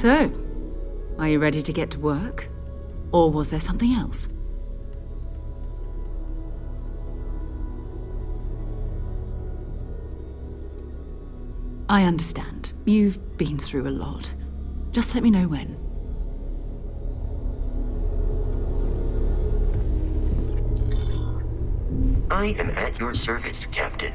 So, are you ready to get to work? Or was there something else? I understand. You've been through a lot. Just let me know when. I am at your service, Captain.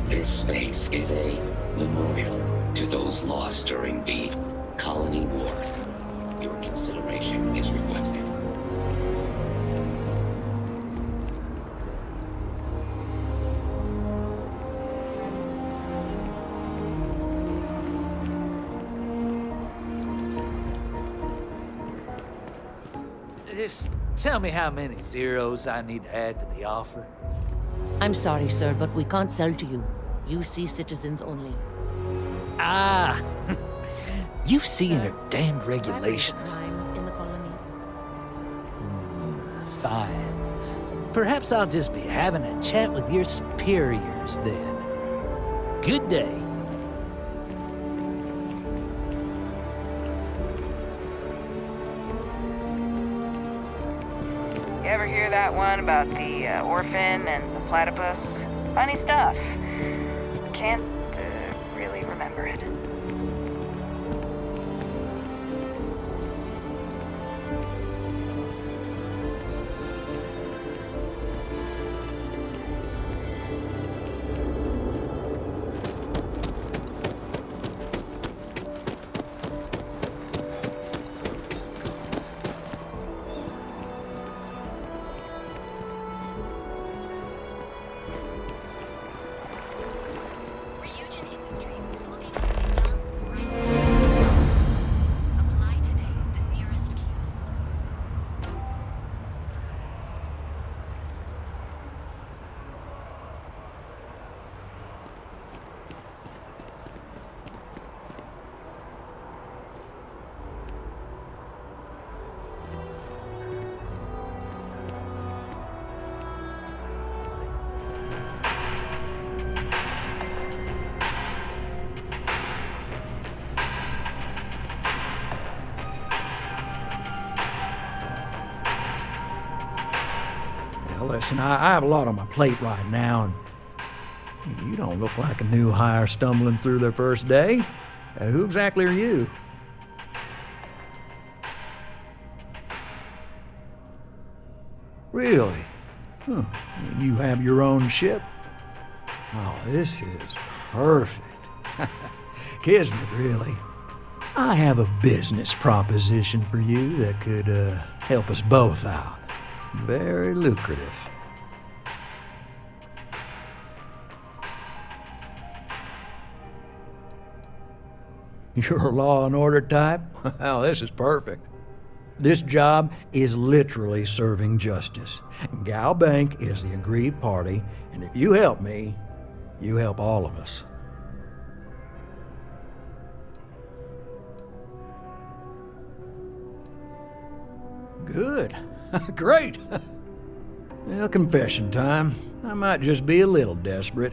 This space is a memorial to those lost during the Colony War. Your consideration is requested. Just tell me how many zeros I need to add to the offer. I'm sorry, sir, but we can't sell to you. UC citizens only. Ah, UC and her damned regulations. In the colonies. Fine. Perhaps I'll just be having a chat with your superiors then. Good day. You ever hear that one about the orphan and the platypus? Funny stuff. Can't really remember it. Listen, I have a lot on my plate right now, and you don't look like a new hire stumbling through their first day. Who exactly are you? Really? Huh. You have your own ship? Oh, this is perfect. Kismet, really. I have a business proposition for you that could help us both out. Very lucrative. You're a law and order type? Well, this is perfect. This job is literally serving justice. Gal Bank is the aggrieved party, and if you help me, you help all of us. Good. Great. Well, confession time. I might just be a little desperate.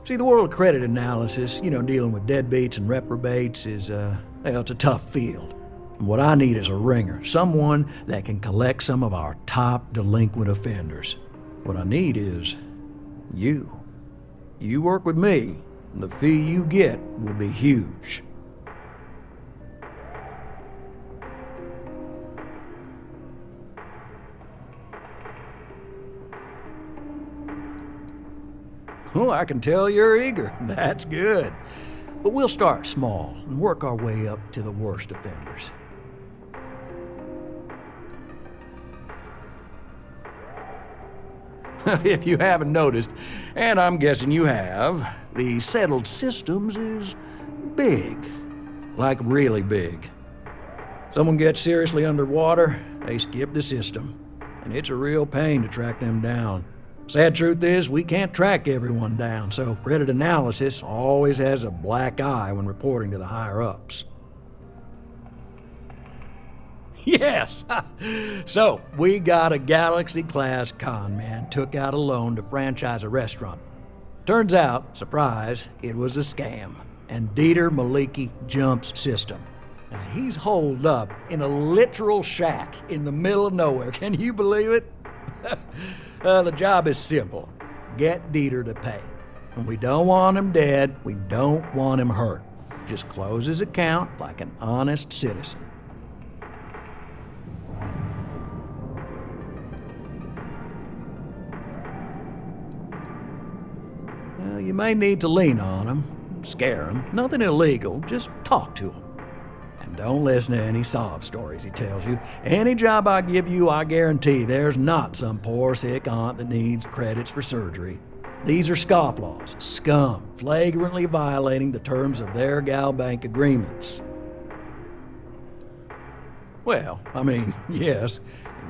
See, the world of credit analysis, dealing with deadbeats and reprobates is, it's a tough field. And what I need is a ringer, someone that can collect some of our top delinquent offenders. What I need is you. You work with me, and the fee you get will be huge. Oh, I can tell you're eager. That's good. But we'll start small and work our way up to the worst offenders. If you haven't noticed, and I'm guessing you have, the settled systems is big. Like really big. Someone gets seriously underwater, they skip the system. And it's a real pain to track them down. Sad truth is, we can't track everyone down, so credit analysis always has a black eye when reporting to the higher-ups. Yes! So, we got a Galaxy-class con man took out a loan to franchise a restaurant. Turns out, surprise, it was a scam, and Dieter Maliki jumps system. Now, he's holed up in a literal shack in the middle of nowhere. Can you believe it? The job is simple. Get Dieter to pay. And we don't want him dead, we don't want him hurt. Just close his account like an honest citizen. Well, you may need to lean on him, scare him. Nothing illegal, just talk to him. And don't listen to any sob stories he tells you. Any job I give you, I guarantee there's not some poor sick aunt that needs credits for surgery. These are scofflaws, scum, flagrantly violating the terms of their Gal Bank agreements. Well, yes,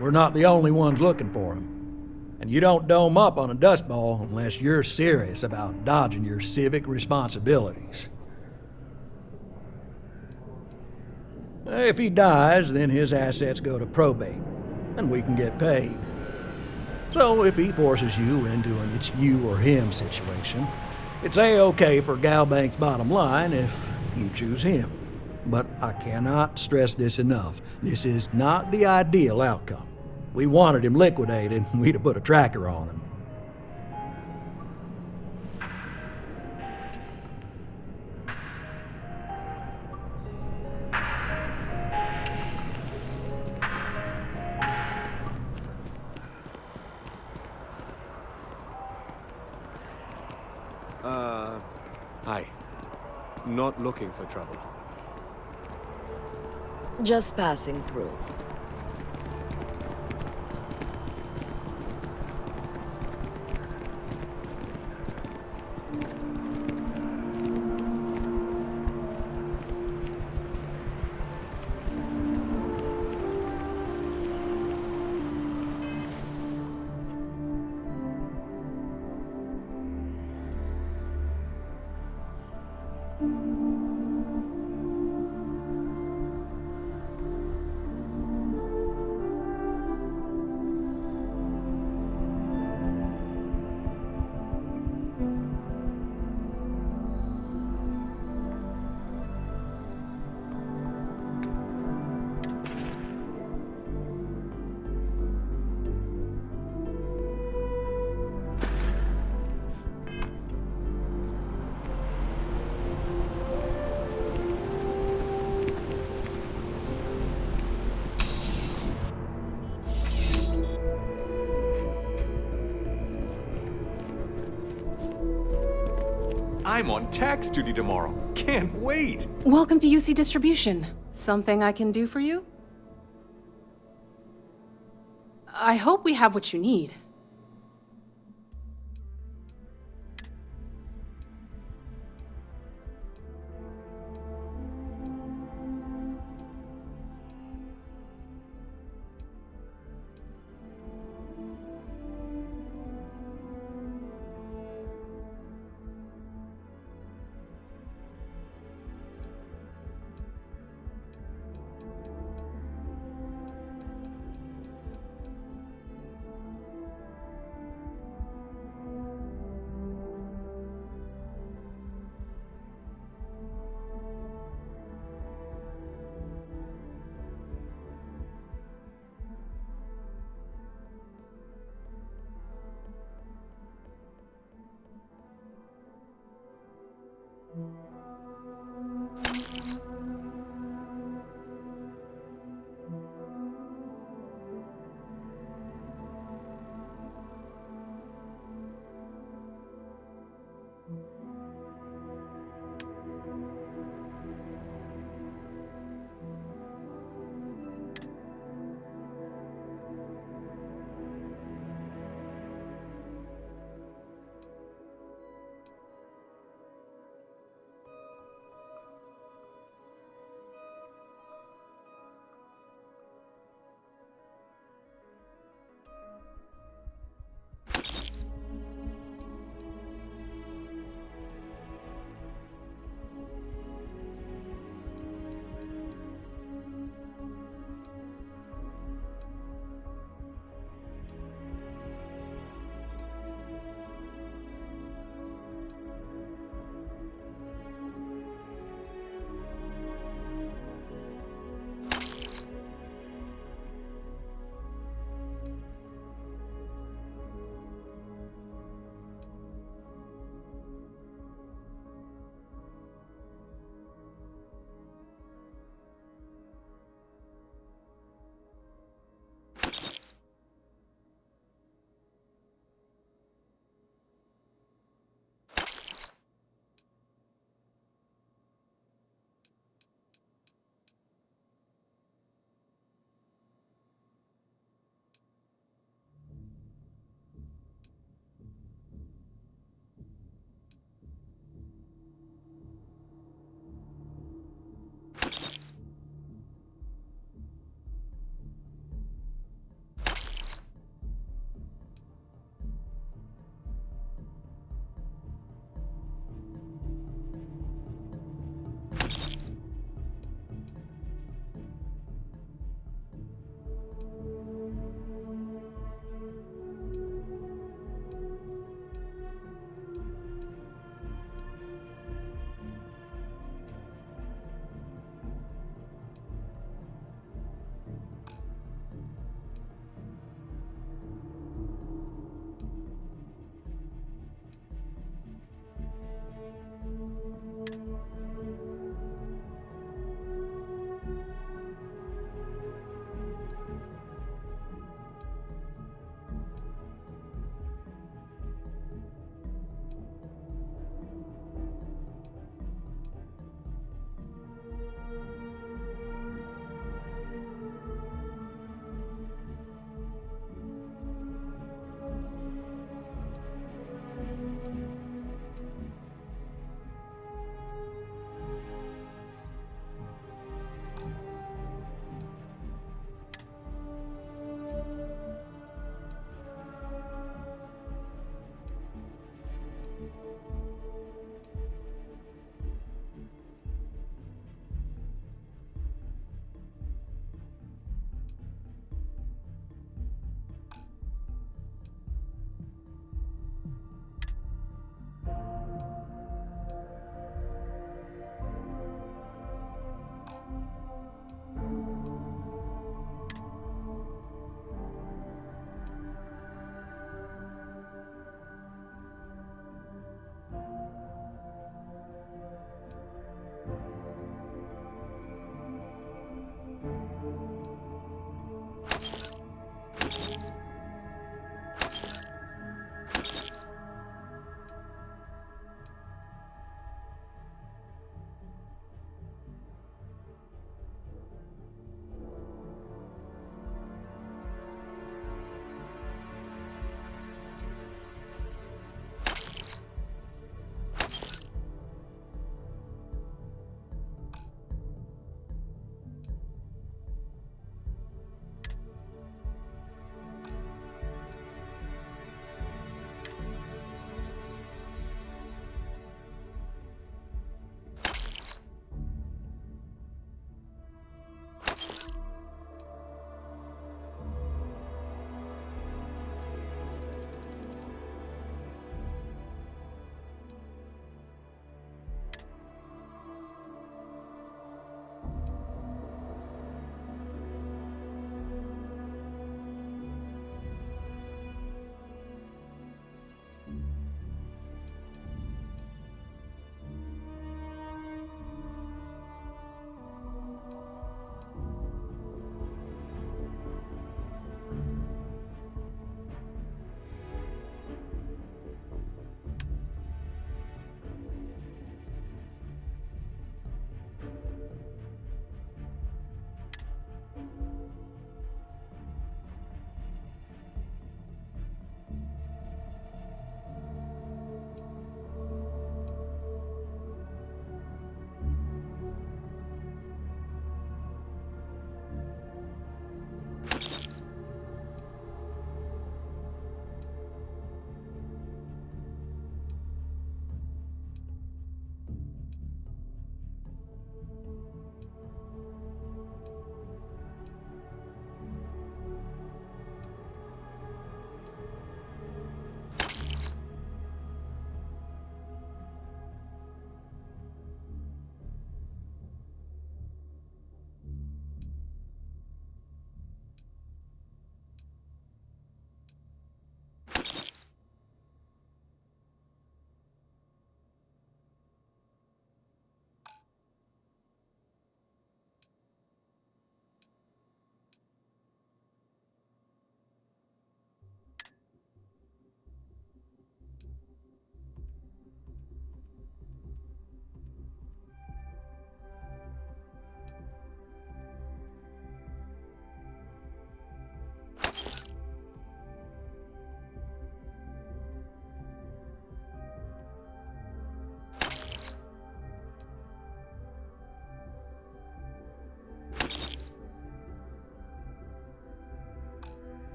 we're not the only ones looking for him. And you don't dome up on a dust ball unless you're serious about dodging your civic responsibilities. If he dies, then his assets go to probate, and we can get paid. So if he forces you into an it's you or him situation, it's A-okay for Gal Bank's bottom line if you choose him. But I cannot stress this enough. This is not the ideal outcome. We wanted him liquidated, we'd have put a tracker on him. Hi. Not looking for trouble. Just passing through. I'm on tax duty tomorrow. Can't wait. Welcome to UC Distribution. Something I can do for you? I hope we have what you need.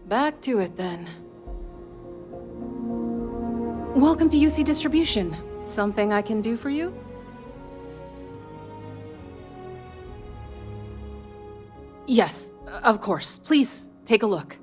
Back to it then. Welcome to UC Distribution. Something I can do for you? Yes, of course. Please, take a look.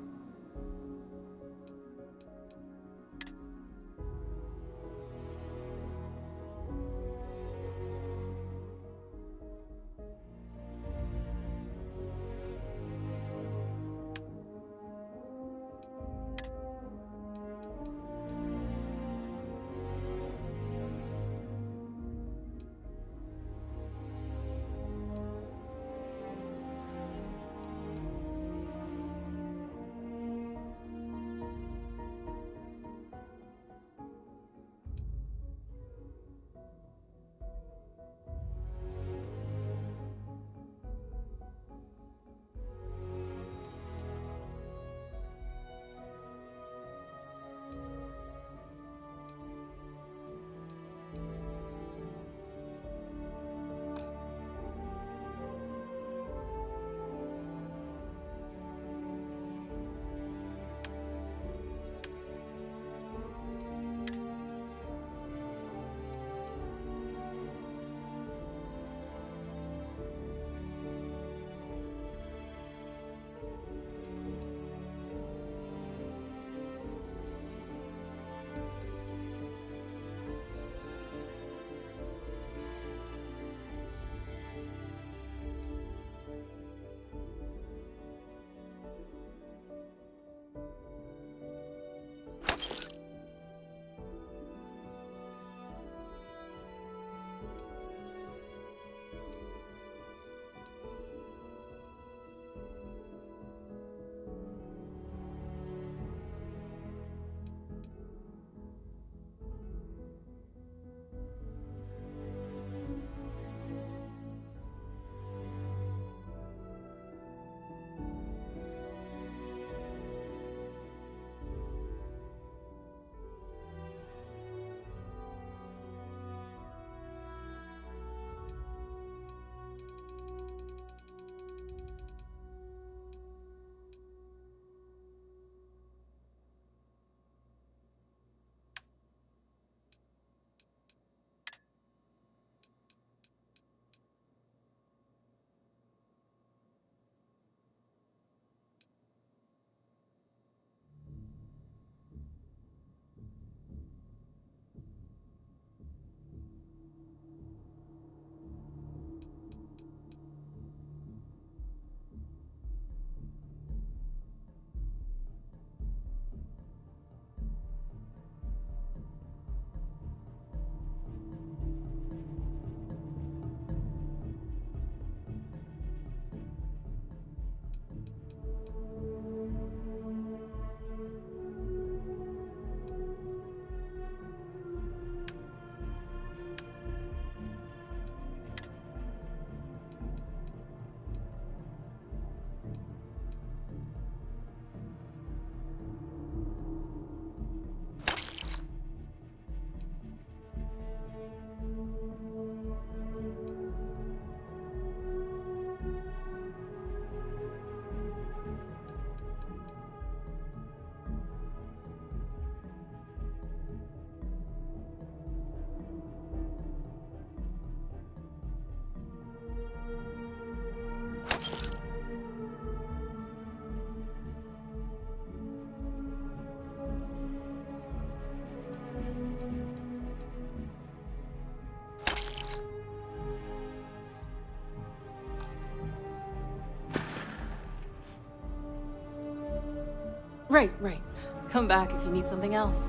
Right. Come back if you need something else.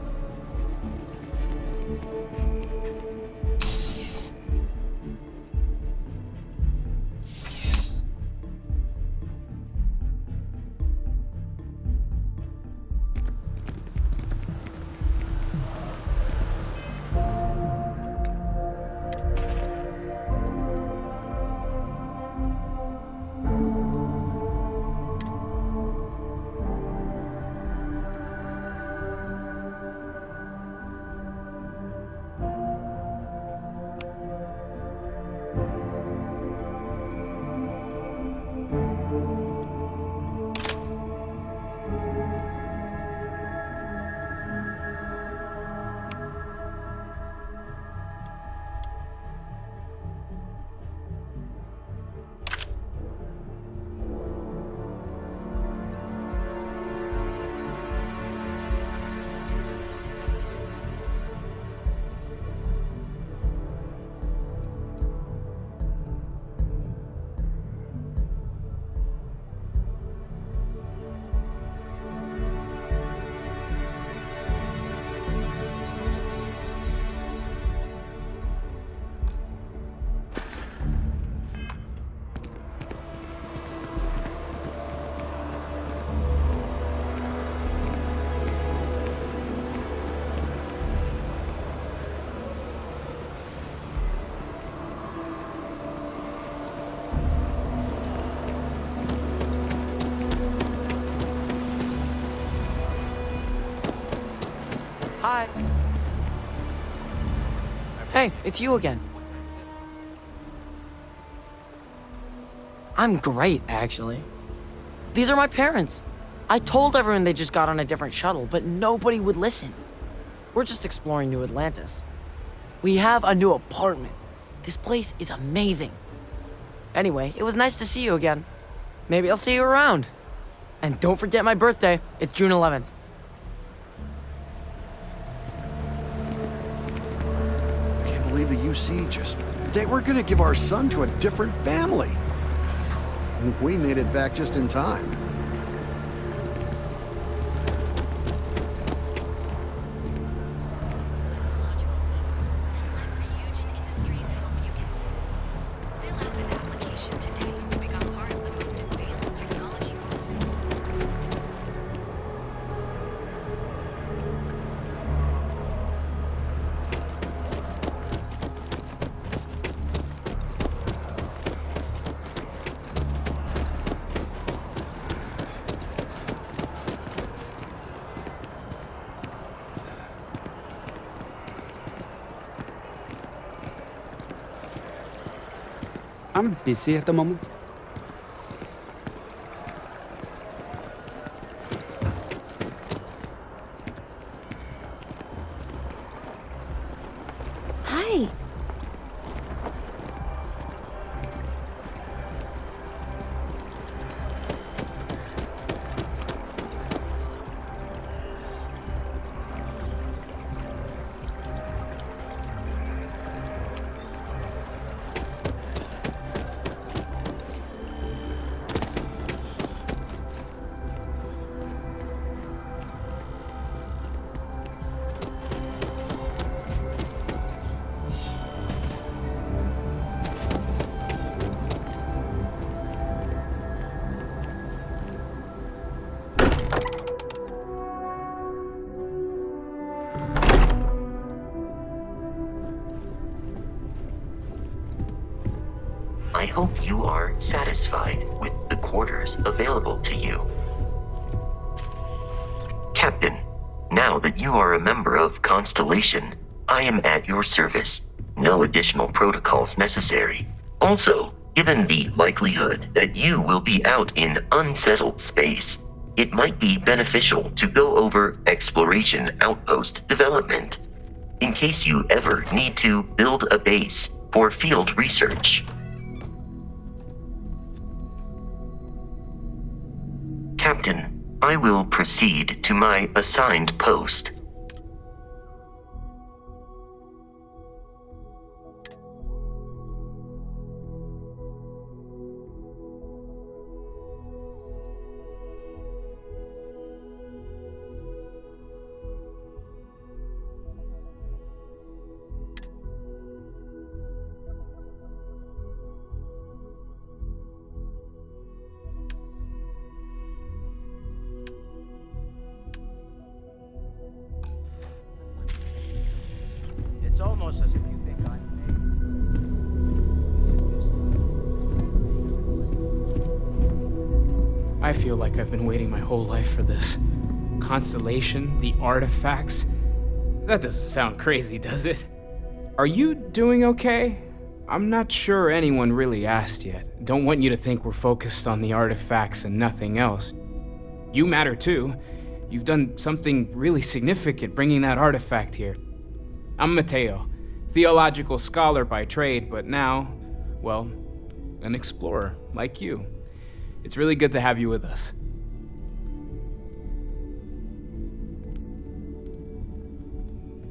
Bye. Hey, it's you again. I'm great, actually. These are my parents. I told everyone they just got on a different shuttle, but nobody would listen. We're just exploring New Atlantis. We have a new apartment. This place is amazing. Anyway, it was nice to see you again. Maybe I'll see you around. And don't forget my birthday. It's June 11th. I can't believe the UC they were gonna give our son to a different family. We made it back just in time. I'm busy at the moment. Hi. I hope you are satisfied with the quarters available to you. Captain, now that you are a member of Constellation, I am at your service. No additional protocols necessary. Also, given the likelihood that you will be out in unsettled space, it might be beneficial to go over exploration outpost development, in case you ever need to build a base for field research. Captain, I will proceed to my assigned post. It's almost as if you think I'm I feel like I've been waiting my whole life for this. Constellation, the artifacts. That doesn't sound crazy, does it? Are you doing okay? I'm not sure anyone really asked yet. Don't want you to think we're focused on the artifacts and nothing else. You matter too. You've done something really significant bringing that artifact here. I'm Mateo, theological scholar by trade, but now, well, an explorer like you. It's really good to have you with us.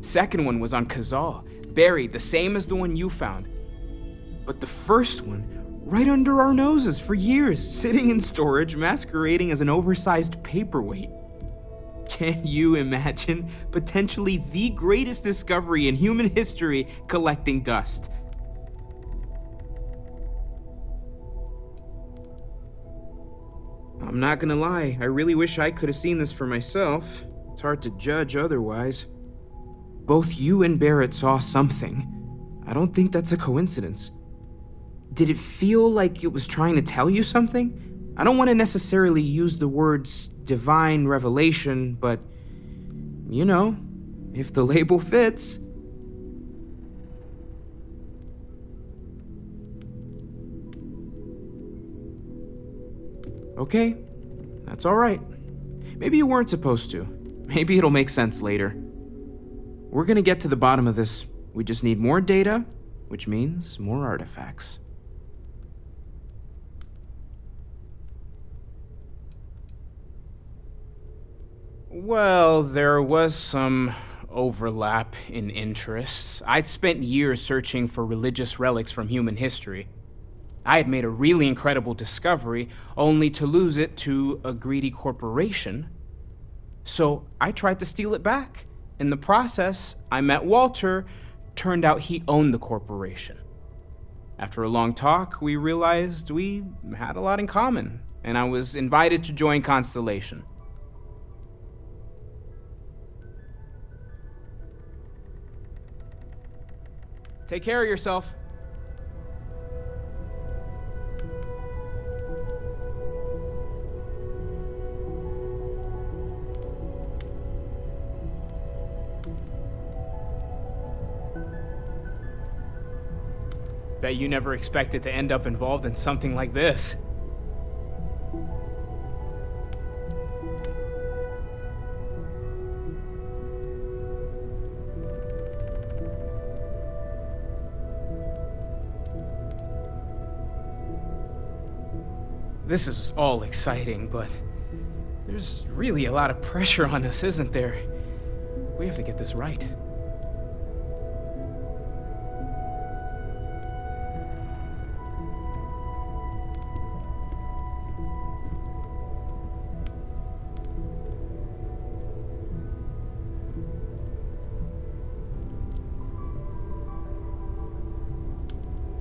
Second one was on Kazal, buried, the same as the one you found. But the first one, right under our noses for years, sitting in storage, masquerading as an oversized paperweight. Can you imagine potentially the greatest discovery in human history collecting dust? I'm not gonna lie, I really wish I could have seen this for myself. It's hard to judge otherwise. Both you and Barrett saw something. I don't think that's a coincidence. Did it feel like it was trying to tell you something? I don't want to necessarily use the words divine revelation, but, you know, if the label fits. Okay, that's all right. Maybe you weren't supposed to. Maybe it'll make sense later. We're gonna get to the bottom of this. We just need more data, which means more artifacts. Well, there was some overlap in interests. I'd spent years searching for religious relics from human history. I had made a really incredible discovery, only to lose it to a greedy corporation. So I tried to steal it back. In the process, I met Walter. Turned out he owned the corporation. After a long talk, we realized we had a lot in common, and I was invited to join Constellation. Take care of yourself. Bet you never expected to end up involved in something like this. This is all exciting, but there's really a lot of pressure on us, isn't there? We have to get this right.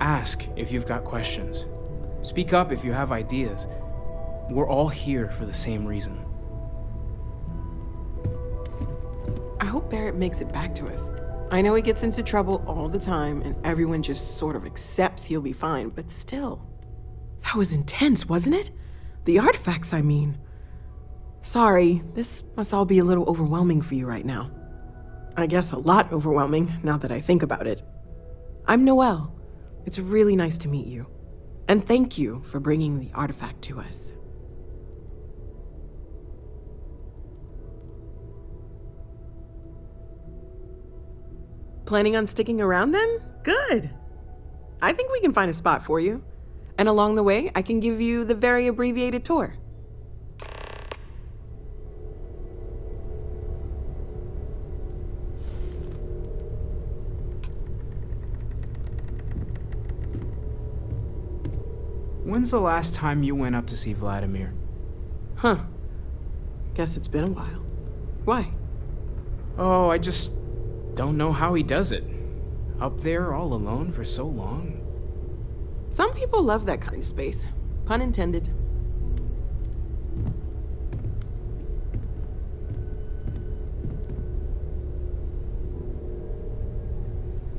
Ask if you've got questions. Speak up if you have ideas. We're all here for the same reason. I hope Barrett makes it back to us. I know he gets into trouble all the time, and everyone just sort of accepts he'll be fine, but still. That was intense, wasn't it? The artifacts, I mean. Sorry, this must all be a little overwhelming for you right now. I guess a lot overwhelming, now that I think about it. I'm Noelle. It's really nice to meet you. And thank you for bringing the artifact to us. Planning on sticking around then? Good. I think we can find a spot for you. And along the way, I can give you the very abbreviated tour. When's the last time you went up to see Vladimir? Huh. Guess it's been a while. Why? Oh, I just don't know how he does it. Up there all alone for so long. Some people love that kind of space. Pun intended.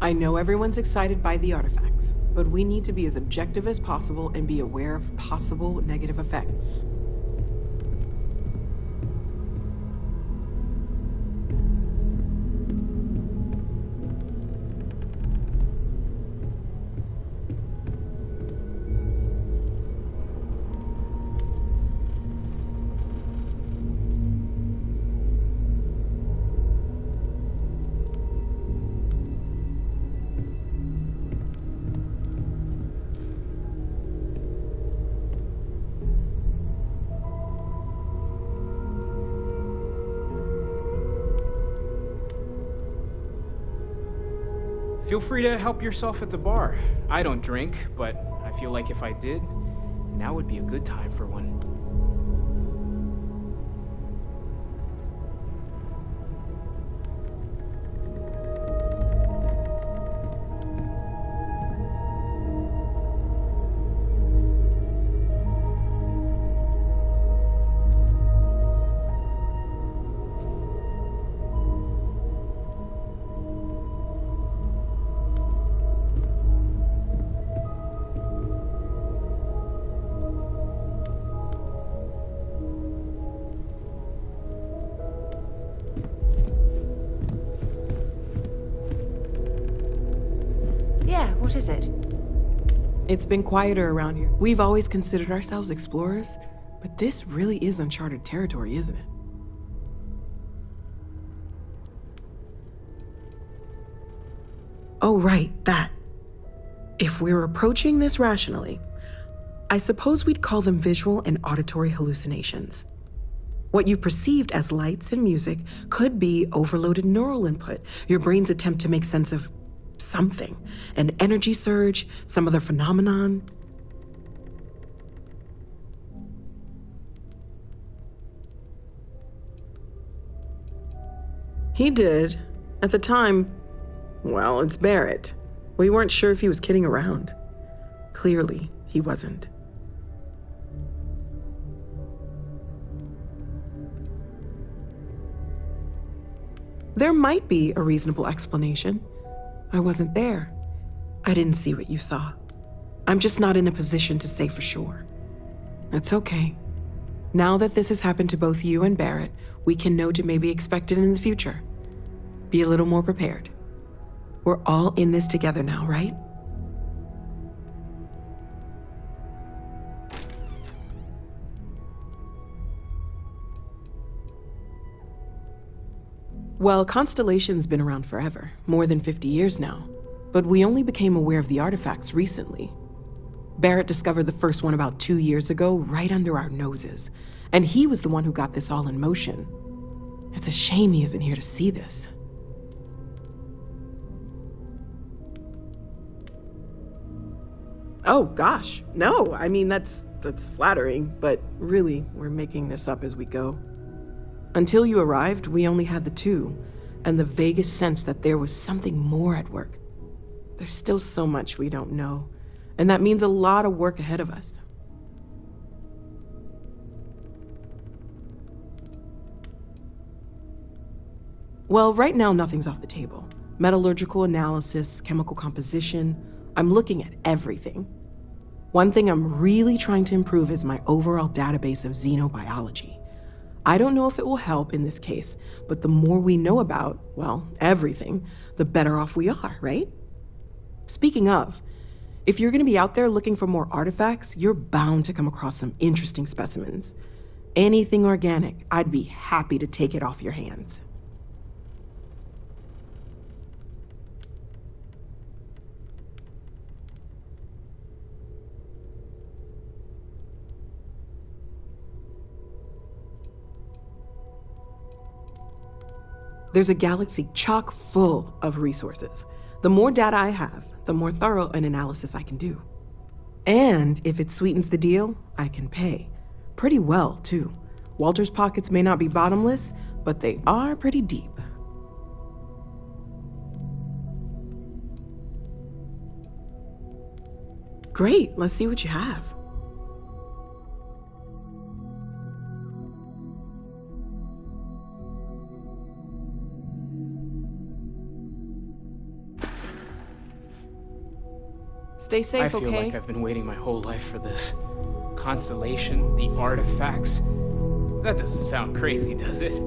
I know everyone's excited by the artifacts, but we need to be as objective as possible and be aware of possible negative effects. Feel free to help yourself at the bar. I don't drink, but I feel like if I did, now would be a good time for one. What is it? It's been quieter around here. We've always considered ourselves explorers, but this really is uncharted territory, isn't it? Oh, right, that. If we're approaching this rationally, I suppose we'd call them visual and auditory hallucinations. What you perceived as lights and music could be overloaded neural input, your brain's attempt to make sense of something, an energy surge, some other phenomenon. He did. At the time, well, it's Barrett. We weren't sure if he was kidding around. Clearly, he wasn't. There might be a reasonable explanation. I wasn't there. I didn't see what you saw. I'm just not in a position to say for sure. It's okay. Now that this has happened to both you and Barrett, we can know to maybe expect it in the future. Be a little more prepared. We're all in this together now, right? Well, Constellation's been around forever, more than 50 years now. But we only became aware of the artifacts recently. Barrett discovered the first one about 2 years ago, right under our noses. And he was the one who got this all in motion. It's a shame he isn't here to see this. Oh, gosh, no. I mean, that's flattering, but really, we're making this up as we go. Until you arrived, we only had the two, and the vaguest sense that there was something more at work. There's still so much we don't know, and that means a lot of work ahead of us. Well, right now, nothing's off the table. Metallurgical analysis, chemical composition, I'm looking at everything. One thing I'm really trying to improve is my overall database of xenobiology. I don't know if it will help in this case, but the more we know about, well, everything, the better off we are, right? Speaking of, if you're gonna be out there looking for more artifacts, you're bound to come across some interesting specimens. Anything organic, I'd be happy to take it off your hands. There's a galaxy chock full of resources. The more data I have, the more thorough an analysis I can do. And if it sweetens the deal, I can pay. Pretty well, too. Walter's pockets may not be bottomless, but they are pretty deep. Great, let's see what you have. Stay safe, I feel okay? like I've been waiting my whole life for this. Constellation, the artifacts. That doesn't sound crazy, does it?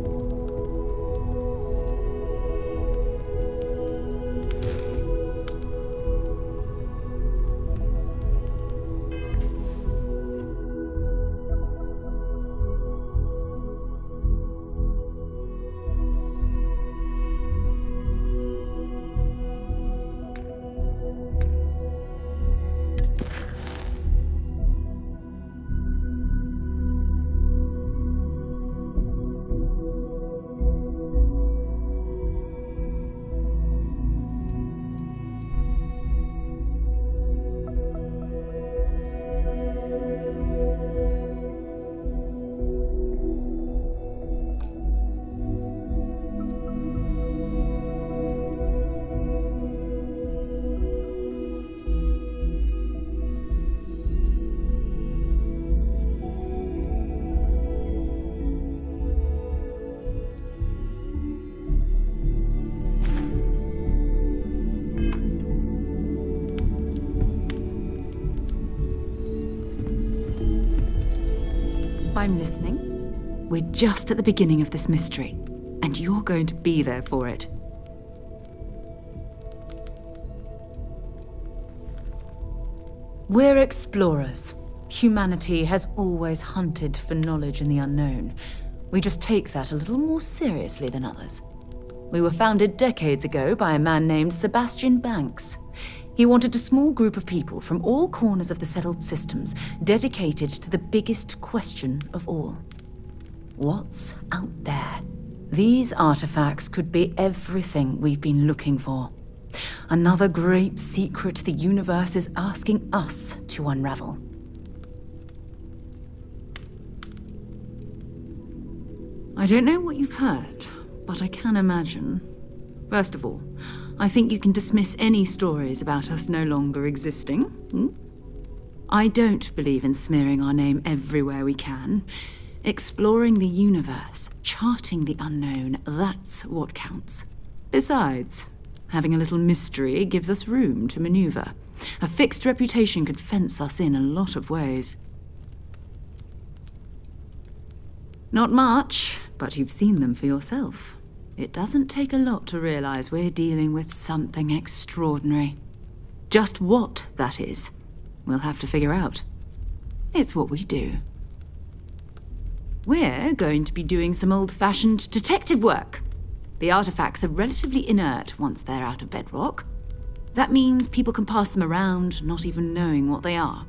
I'm listening. We're just at the beginning of this mystery, and you're going to be there for it. We're explorers. Humanity has always hunted for knowledge in the unknown. We just take that a little more seriously than others. We were founded decades ago by a man named Sebastian Banks. He wanted a small group of people from all corners of the settled systems dedicated to the biggest question of all. What's out there? These artifacts could be everything we've been looking for. Another great secret the universe is asking us to unravel. I don't know what you've heard, but I can imagine. First of all, I think you can dismiss any stories about us no longer existing. I don't believe in smearing our name everywhere we can. Exploring the universe, charting the unknown, that's what counts. Besides, having a little mystery gives us room to maneuver. A fixed reputation could fence us in a lot of ways. Not much, but you've seen them for yourself. It doesn't take a lot to realize we're dealing with something extraordinary. Just what that is, we'll have to figure out. It's what we do. We're going to be doing some old-fashioned detective work. The artifacts are relatively inert once they're out of bedrock. That means people can pass them around, not even knowing what they are.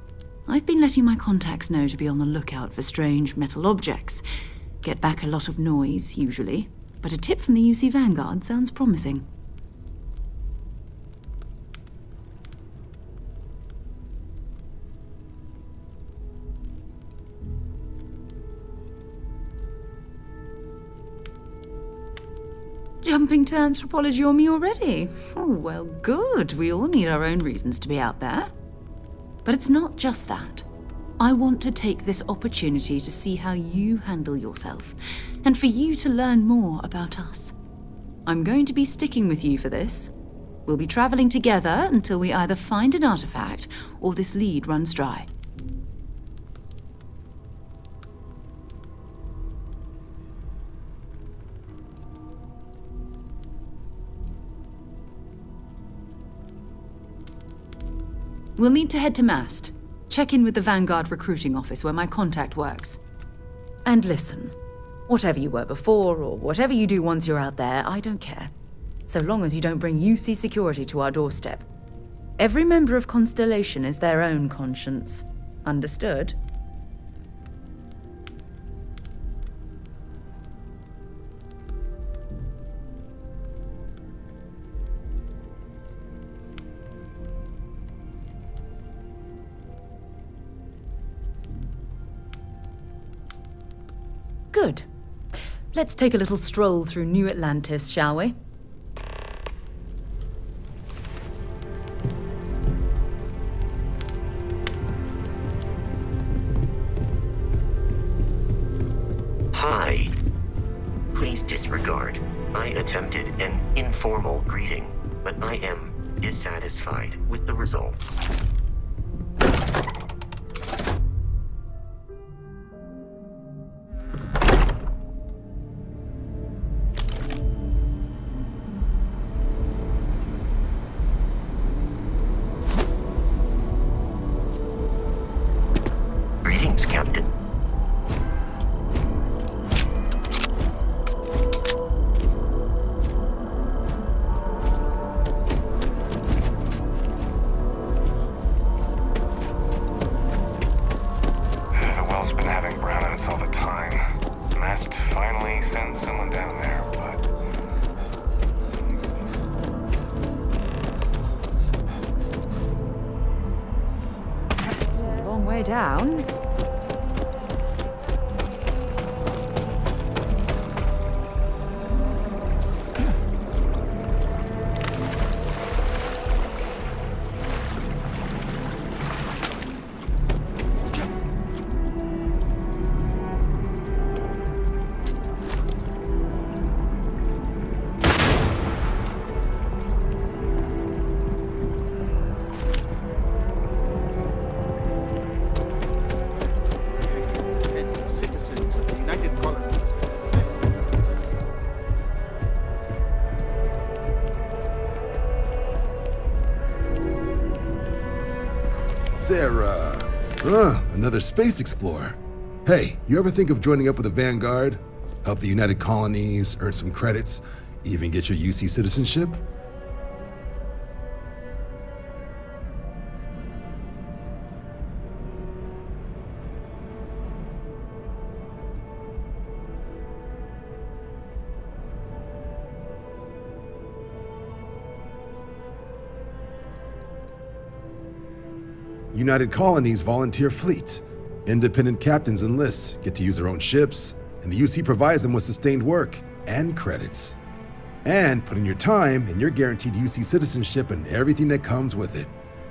I've been letting my contacts know to be on the lookout for strange metal objects. Get back a lot of noise, usually, but a tip from the UC Vanguard sounds promising. Jumping to anthropology on me already? Oh, well, good. We all need our own reasons to be out there. But it's not just that. I want to take this opportunity to see how you handle yourself, and for you to learn more about us. I'm going to be sticking with you for this. We'll be traveling together until we either find an artifact or this lead runs dry. We'll need to head to Mast. Check in with the Vanguard recruiting office where my contact works. And listen, whatever you were before or whatever you do once you're out there, I don't care. So long as you don't bring UC security to our doorstep. Every member of Constellation is their own conscience. Understood? Good. Let's take a little stroll through New Atlantis, shall we? Hi. Please disregard. I attempted an informal greeting, but I am dissatisfied with the results. Greetings, Captain. The well's been having brownouts all the time. Mast finally sent someone down there, but... Long way down. Sarah. Another space explorer. Hey, you ever think of joining up with the Vanguard? Help the United Colonies, earn some credits, even get your UC citizenship? United Colonies volunteer fleet. Independent captains enlist, get to use their own ships, and the UC provides them with sustained work and credits. And put in your time, and you're guaranteed UC citizenship and everything that comes with it.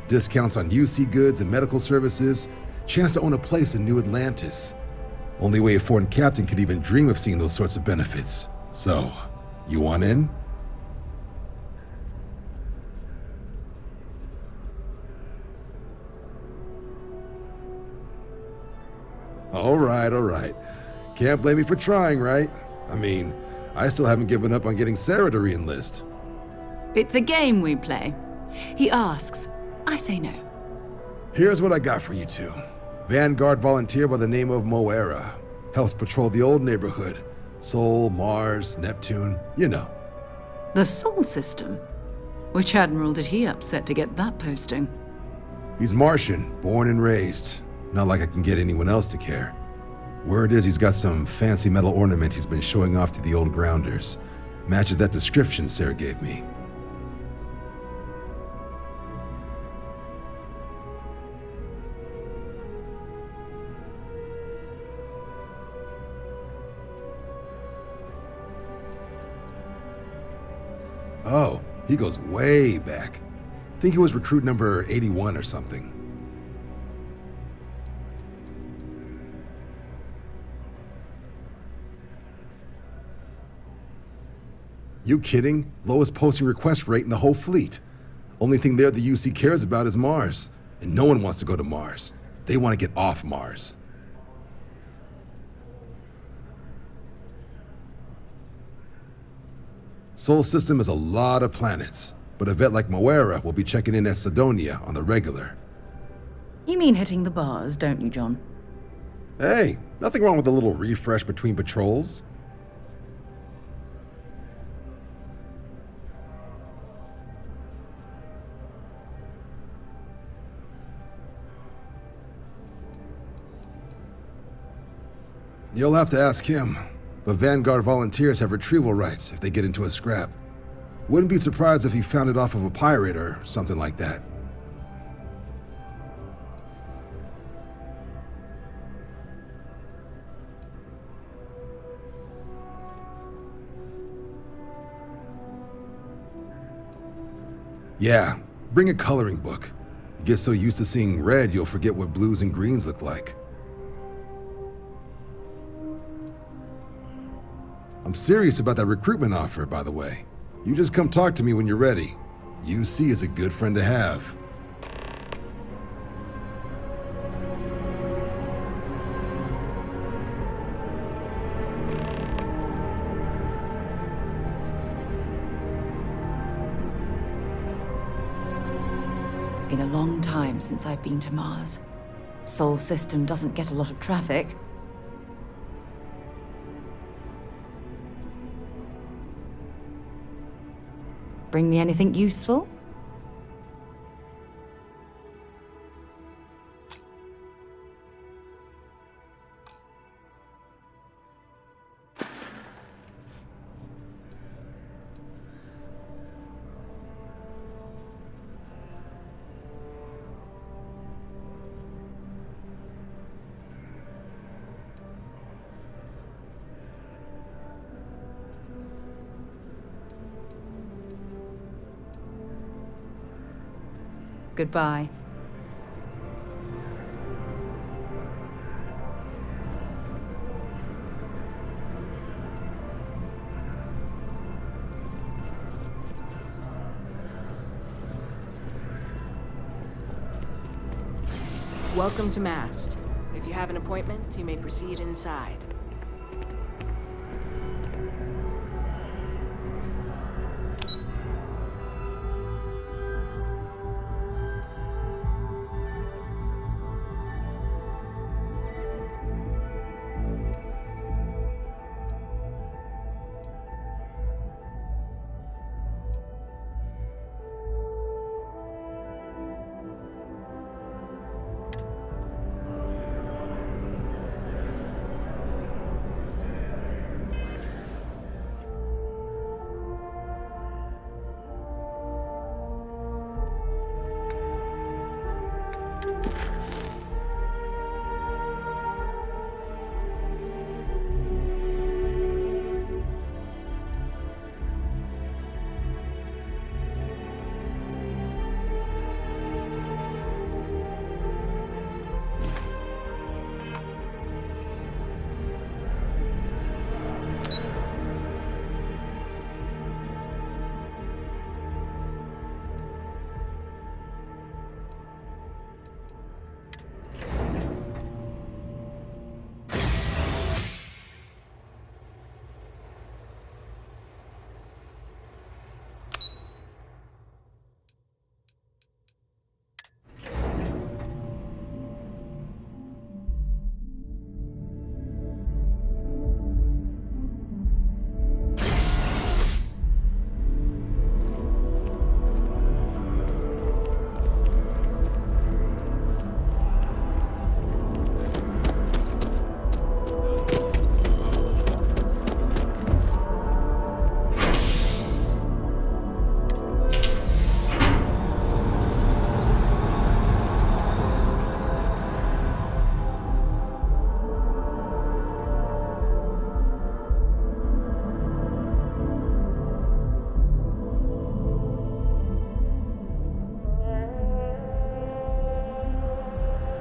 Discounts on UC goods and medical services, chance to own a place in New Atlantis. Only way a foreign captain could even dream of seeing those sorts of benefits. So, you want in? All right. Can't blame me for trying, right? I mean, I still haven't given up on getting Sarah to re-enlist. It's a game we play. He asks, I say no. Here's what I got for you two. Vanguard volunteer by the name of Moira. Helps patrol the old neighborhood. Sol, Mars, Neptune, you know. The Sol system? Which admiral did he upset to get that posting? He's Martian, born and raised. Not like I can get anyone else to care. Word is he's got some fancy metal ornament he's been showing off to the old grounders. Matches that description Sarah gave me. Oh, he goes way back. Think he was recruit number 81 or something. You kidding? Lowest posting request rate in the whole fleet. Only thing there the UC cares about is Mars. And no one wants to go to Mars. They want to get off Mars. Sol system has a lot of planets, but a vet like Moira will be checking in at Sidonia on the regular. You mean hitting the bars, don't you, John? Hey, nothing wrong with a little refresh between patrols. You'll have to ask him, but Vanguard volunteers have retrieval rights if they get into a scrap. Wouldn't be surprised if he found it off of a pirate or something like that. Yeah, bring a coloring book. You get so used to seeing red, you'll forget what blues and greens look like. I'm serious about that recruitment offer, by the way. You just come talk to me when you're ready. UC is a good friend to have. Been a long time since I've been to Mars. Sol system doesn't get a lot of traffic. Bring me anything useful? Goodbye. Welcome to Mast. If you have an appointment, you may proceed inside.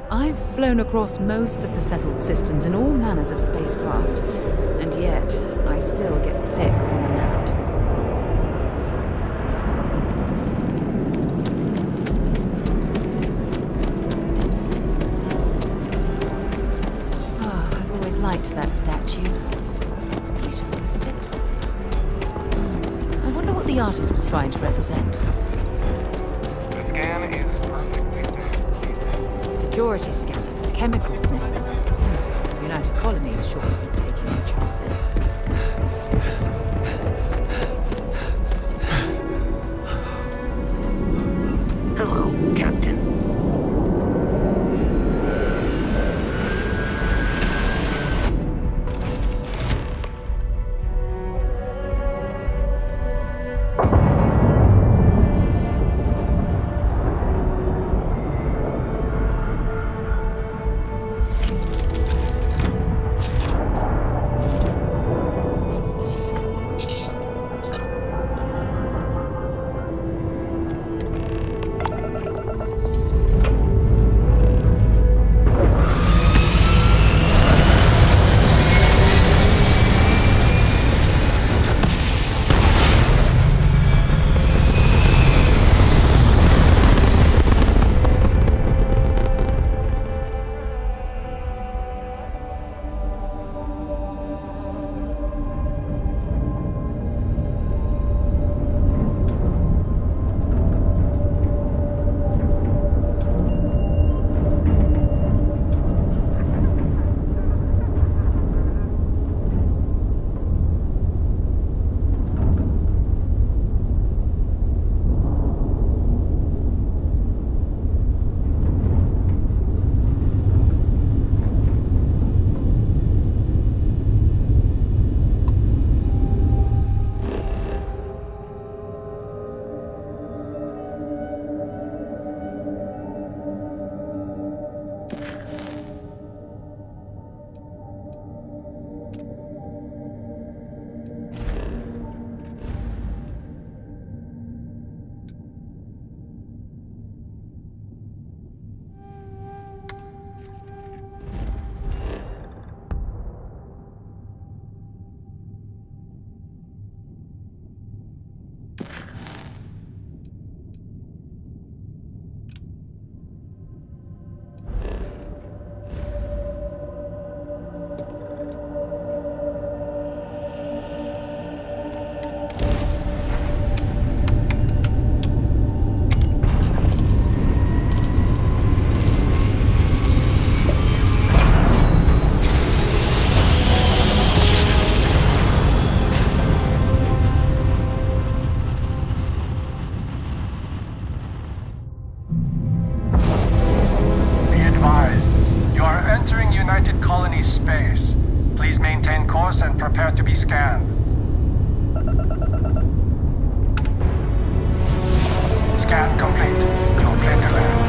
I've flown across most of the settled systems in all manners of spacecraft, and yet I still get sick on the gnat. Oh, I've always liked that statue. It's beautiful, isn't it? I wonder what the artist was trying to represent. The scan is perfectly safe. Security scanners, chemical sniffers. United Colonies sure isn't taking any chances. Hello, Captain. and prepare to be scanned. Scan complete. You're clear to land.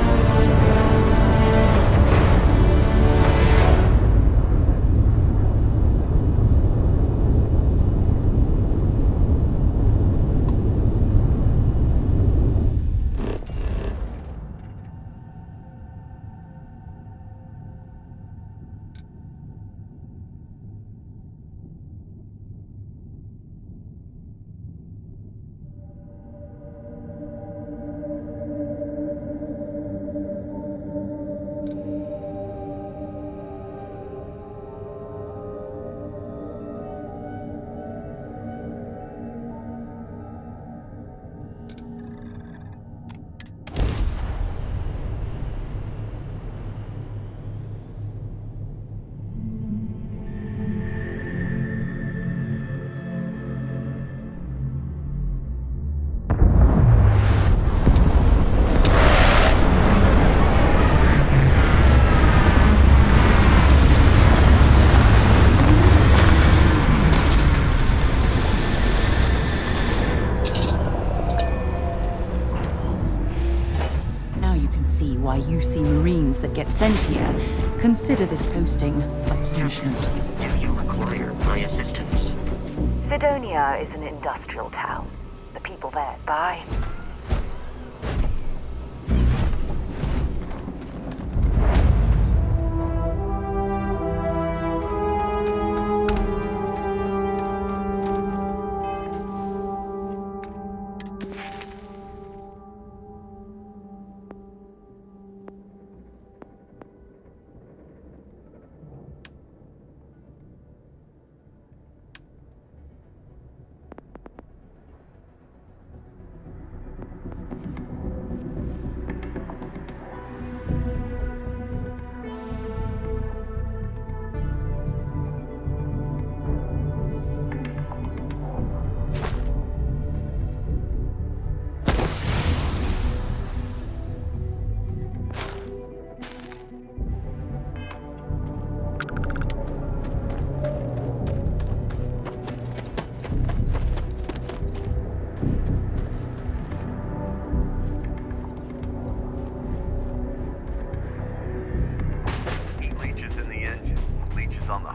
Why UC Marines that get sent here consider this posting a punishment. Do you require my assistance? Sidonia is an industrial town. The people there buy.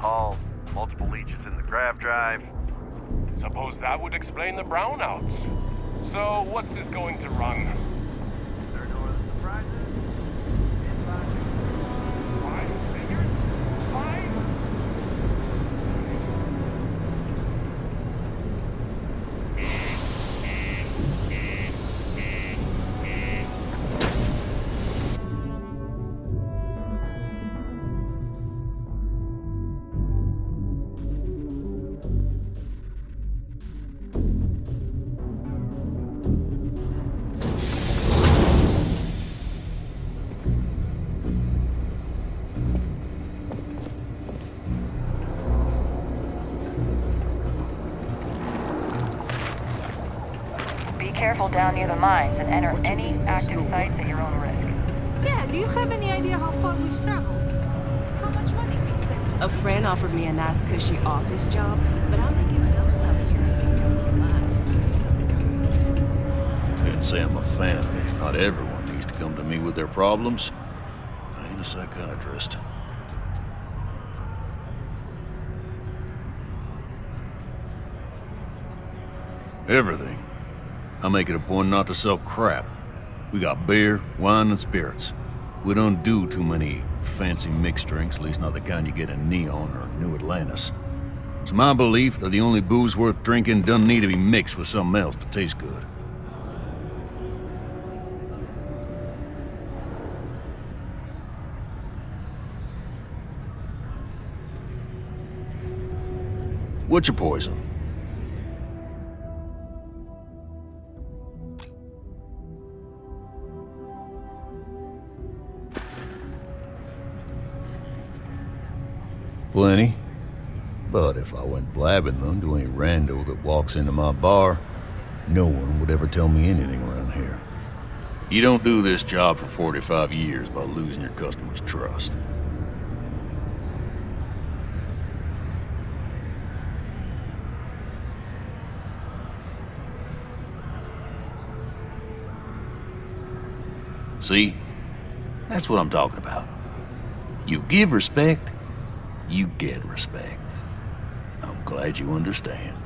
hull, multiple leeches in the grav drive. Suppose that would explain the brownouts. So, what's this going to run? There are no other surprises? Five figures? Five? Be careful down near the mines and enter any active sites at your own risk. Yeah, do you have any idea how far we've traveled? How much money we spent? A friend offered me a nice cushy office job, but I'm making double out here accidentally lies. Can't say I'm a fan of it. Not everyone needs to come to me with their problems. I ain't a psychiatrist. Everything. I make it a point not to sell crap. We got beer, wine, and spirits. We don't do too many fancy mixed drinks, at least not the kind you get in Neon or New Atlantis. It's my belief that the only booze worth drinking doesn't need to be mixed with something else to taste good. What's your poison? Plenty. But if I went blabbing them to any rando that walks into my bar, no one would ever tell me anything around here. You don't do this job for 45 years by losing your customers' trust. See? That's what I'm talking about. You give respect, you get respect. I'm glad you understand.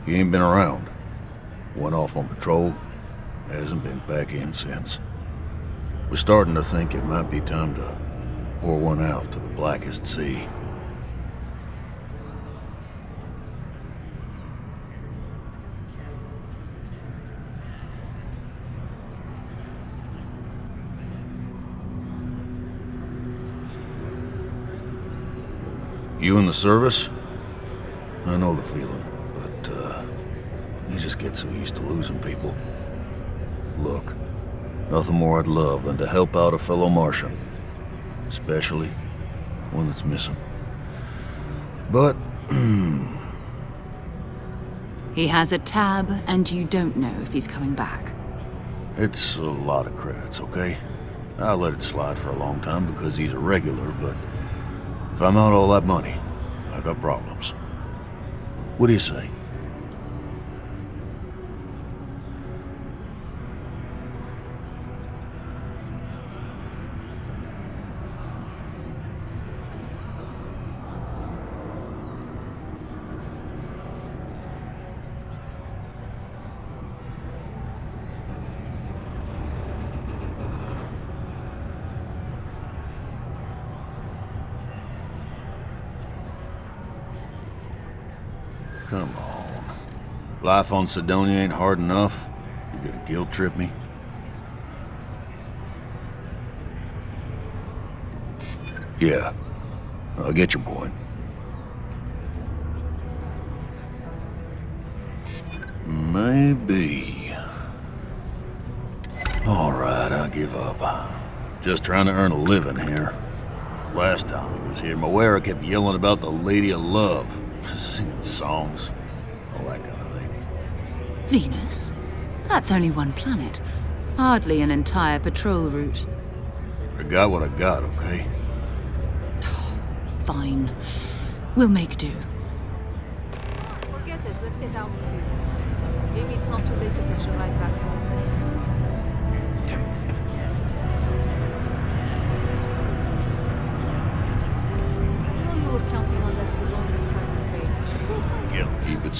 He ain't been around. Went off on patrol, hasn't been back in since. We're starting to think it might be time to pour one out to the blackest sea. You in the service? I know the feeling, but, you just get so used to losing people. Look, nothing more I'd love than to help out a fellow Martian. Especially one that's missing. But, He has a tab, and you don't know if he's coming back. it's a lot of credits, okay? I let it slide for a long time because he's a regular, but if I'm out all that money, I got problems. What do you say? Come on. Life on Sidonia ain't hard enough. You gonna guilt trip me? Yeah, I get your point. Maybe. Alright, I give up. Just trying to earn a living here. Last time he was here, Moera kept yelling about the Lady of Love. Singing songs, all that kind of thing. Venus? That's only one planet. Hardly an entire patrol route. I got what I got, okay? Fine. We'll make do. Forget it. Let's get out of here. Maybe it's not too late to catch a ride back home. Screw this.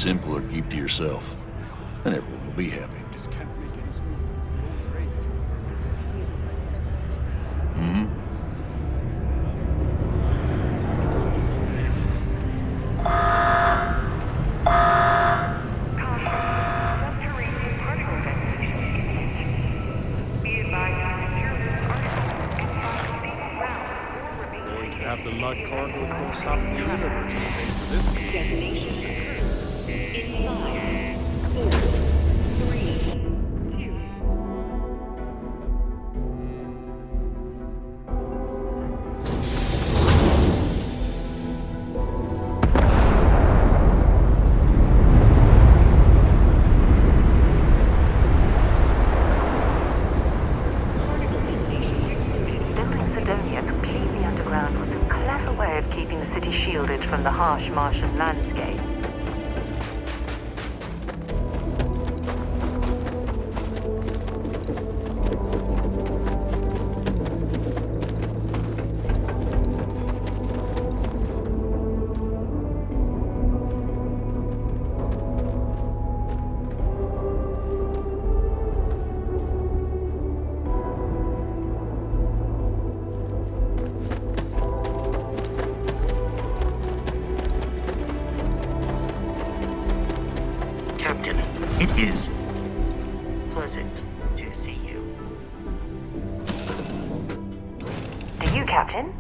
simple or keep to yourself, and everyone will be happy. Just can't make ends meet at the old rate. Hmm? Going to have to lug cargo across half the universe to pay for this. Completely underground was a clever way of keeping the city shielded from the harsh Martian landscape. Captain, it is pleasant to see you. Do you, Captain?